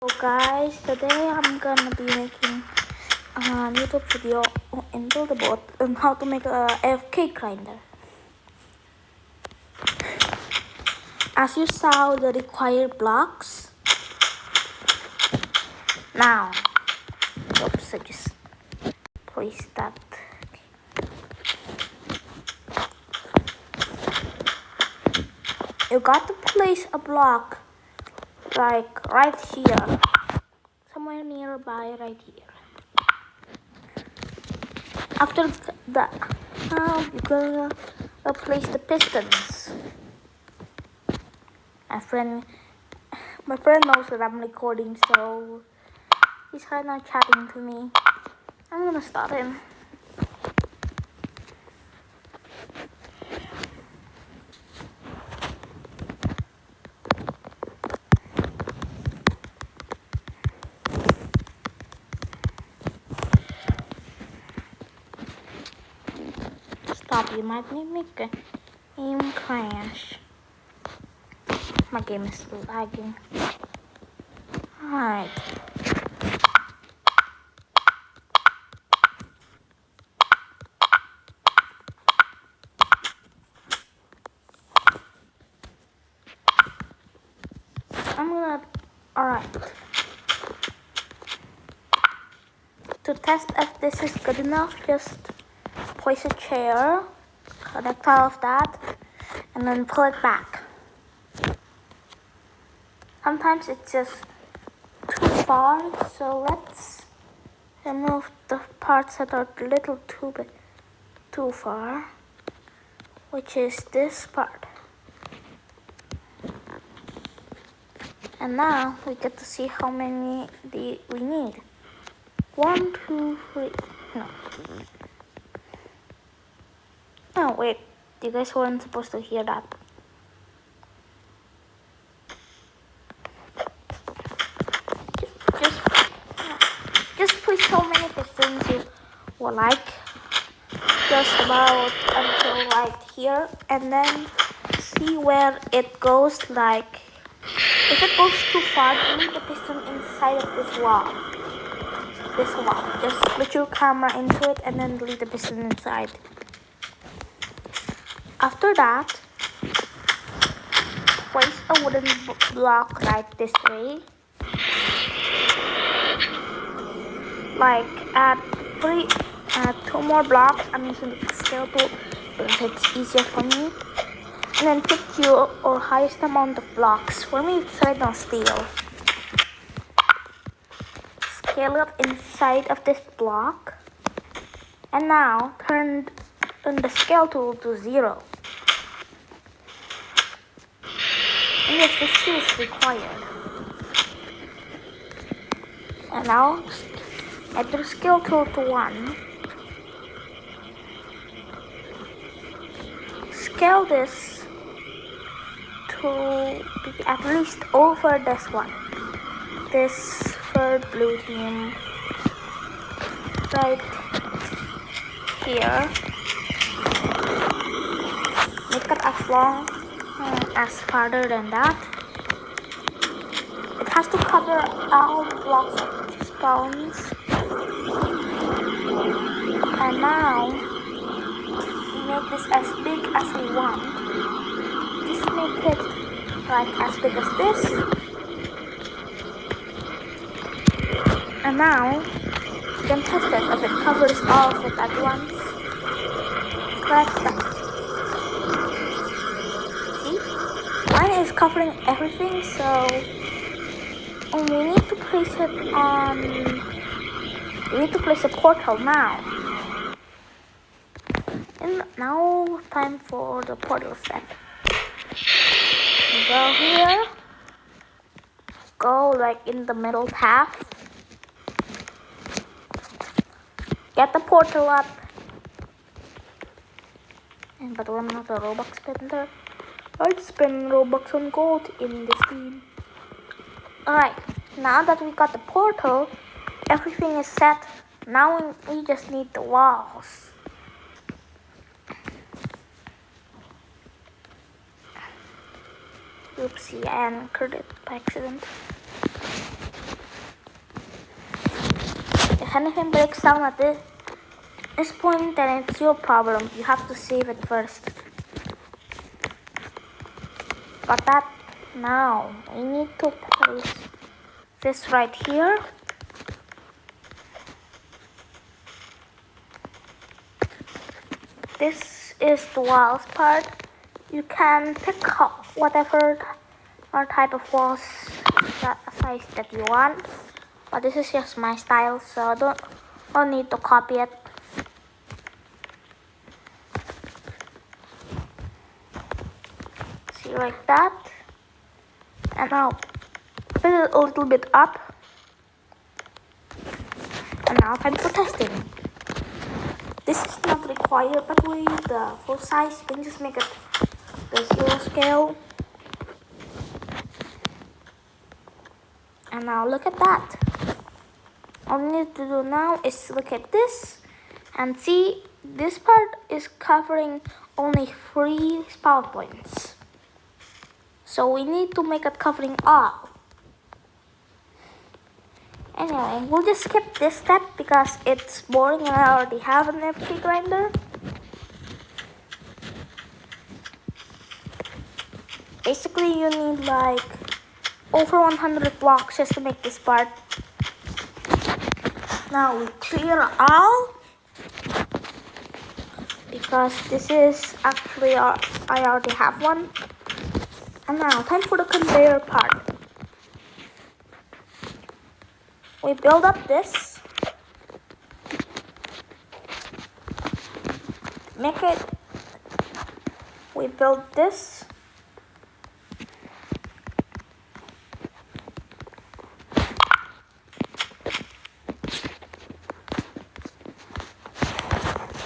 So guys, today I'm gonna be making a YouTube video in Build-A-Bot on how to make a AFK grinder. As you saw the required blocks. Now, oops, I just placed that. You got to place a block like right here, somewhere nearby right here. After that, now you're gonna place the pistons. My friend knows that I'm recording, so he's right now chatting to me. I'm gonna start him. Stop, you might make a game crash. My game is lagging. Alright. Alright. To test if this is good enough, just place a chair, connect all of that, and then pull it back. Sometimes it's just too far, so let's remove the parts that are a little too far, which is this part. And now we get to see how many we need. 1, 2, 3. No. Oh wait, you guys weren't supposed to hear that. Just place so many pistons you will like. Just about until right here, and then see where it goes. Like, if it goes too far, leave the piston inside of this wall. Just put your camera into it and then leave the piston inside. After that, place a wooden block like this way. Like add 2 more blocks. I'm using the scale tool because it's easier for me. And then pick your highest amount of blocks. For me, it's right now steel. Scale it inside of this block. And now turn the scale tool to 0. And yes, this is required. And now add the scale tool to 1. Scale this to be at least over this one. This for blue team right here. Make it as long as farther than that. It has to cover all the blocks that spawns. And now we make this as big as we want. Just make it like as big as this. And now you can test it if it covers all of it at once. Press that. See? Mine is covering everything, so we need to place it on. We need to place a portal now. And now time for the portal set. Go here. Go like in the middle path. Get the portal up. But I'm not a Robux spender. I'd spend Robux on gold in this game. Alright, now that we got the portal, everything is set. Now we just need the walls. Oopsie, I anchored it by accident. anything breaks down at this point, then it's your problem. You have to save it first. Got that? Now, I need to place this right here. This is the walls part. You can pick whatever type of walls size that you want. But this is just my style, so don't need to copy it. See, like that. And now put it a little bit up. And now time for testing. This is not required, by the way, the full size. You can just make it the 0 scale. And now look at that. All we need to do now is look at this and see this part is covering only 3 spawn points. So we need to make it covering all. Anyway, we'll just skip this step because it's boring and I already have an FK grinder. Basically, you need like over 100 blocks just to make this part. Now we clear all because this is actually I already have one. And now time for the conveyor part. We build up this, make it, we build this,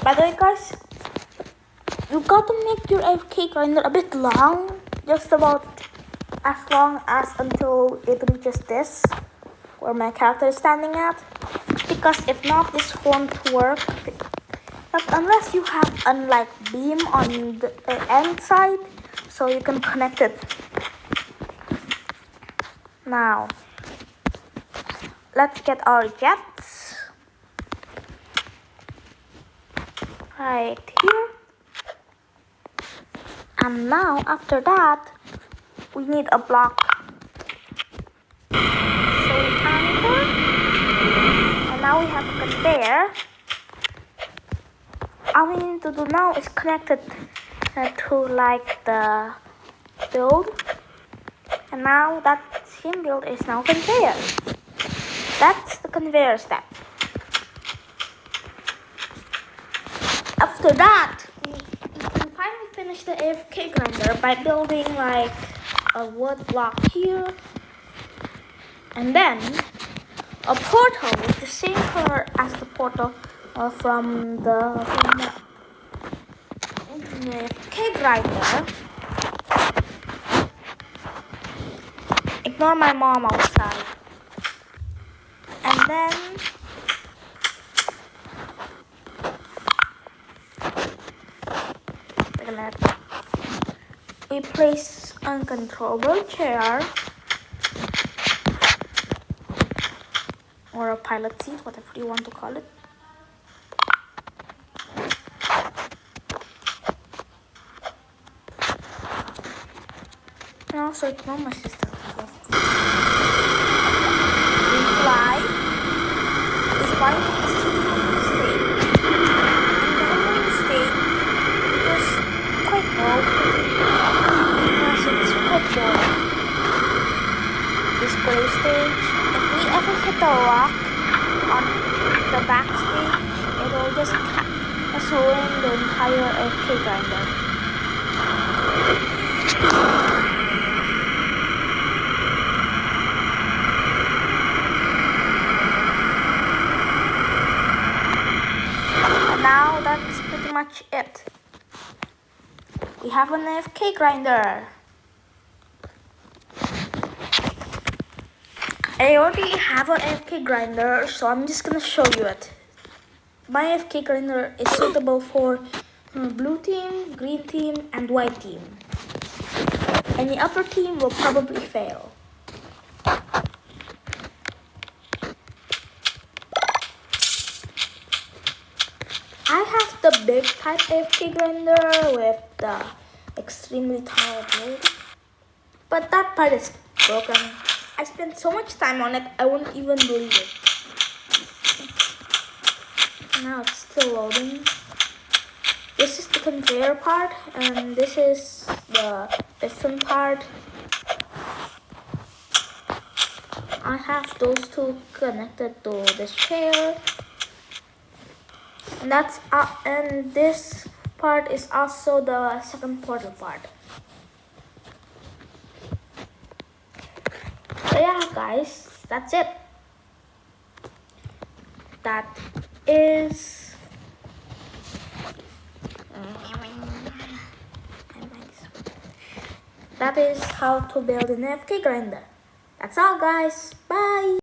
by the way guys, you got to make your FK grinder a bit long, just about as long as until it reaches this, where my character is standing at, because if not, this won't work. But unless you have a like beam on the end side, so you can connect it. Now, let's get our jets right here. And now, after that, we need a block. And now we have a conveyor. All we need to do now is connect it to like the build. And now that same build is now conveyor. That's the conveyor step. After that, we can finally finish the AFK grinder by building like a wood block here. And then a portal with the same color as the portal from the cake grinder. Ignore my mom outside. And then wait a minute. We place uncontrollable chair or a pilot seat, whatever you want to call it. And also ignore my sister. We fly. We fly to the state. And then we stay because quite low because it's quite boring. Display stage. If we ever hit a rock on the backstage, it will just ruin the entire FK grinder. And now that's pretty much it. We have an FK grinder. I already have an FK grinder, so I'm just gonna show you it. My FK grinder is suitable for blue team, green team, and white team. Any other team will probably fail. I have the big type AFK grinder with the extremely tall build, but that part is broken. I spent so much time on it, I wouldn't even believe it. Now it's still loading. This is the conveyor part, and this is the piston part. I have those two connected to this chair, and this part is also the second portal part. So yeah, guys, that's it. That is how to build an AFK grinder. That's all, guys. Bye.